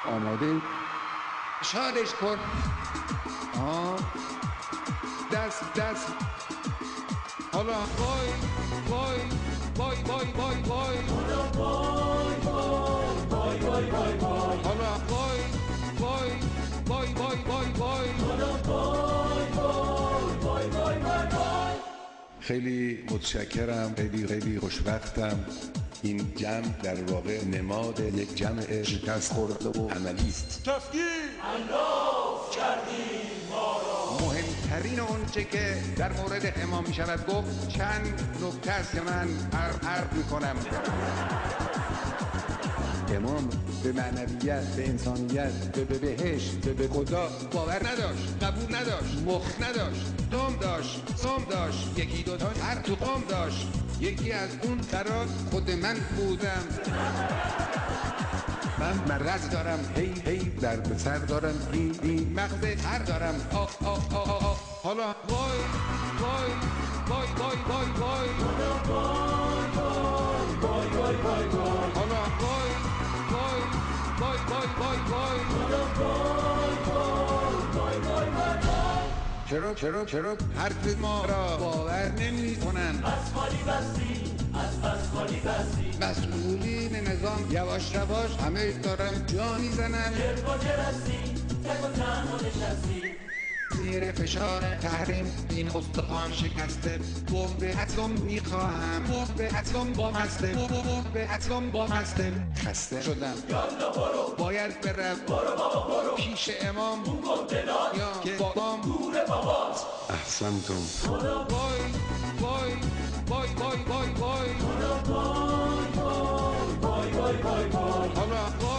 آماده؟ شادش کن. دست حالا وای وای وای وای وای وای حالا وای وای وای وای وای حالا وای وای وای وای وای وای حالا وای وای وای وای وای. خیلی متشکرم، خیلی خوشبختم. این جمع در واقع نماد یک جمع شکست خورده و عملی است. انداز کردیم ما را. مهمترین اونچه که در مورد امام می شود گفت چند نکته است که من عرض می کنم. امام به معنویت، به انسانیت، به بهشت، به خدا باور نداشت، قبول نداشت، مخ نداشت، سم داشت، یکی دوتا هر تو قم داشت. یکی از اون قرار خود من بودم. من مرض دارم، هی درد سر دارم، این مغز تر دارم. حالا وای وای وای وای وای وای وای وای وای وای حالا وای وای وای وای وای وای وای وای وای. چرا حرف ما را باور نمی کنن؟ بس خالی بستی مسئولین نظام یواش همه دارن جا میزنن. زیر فشار تحریم این استخوان شکسته. بمب اتم میخواهم، بمب اتم با مسته. خسته شدم، یالا برو، باید برم، برو بابا برو پیش امام، اون گفته دنیا که بابام دور بابات. احسنتم. وای وای وای وای وای وای وای وای وای وای وای وای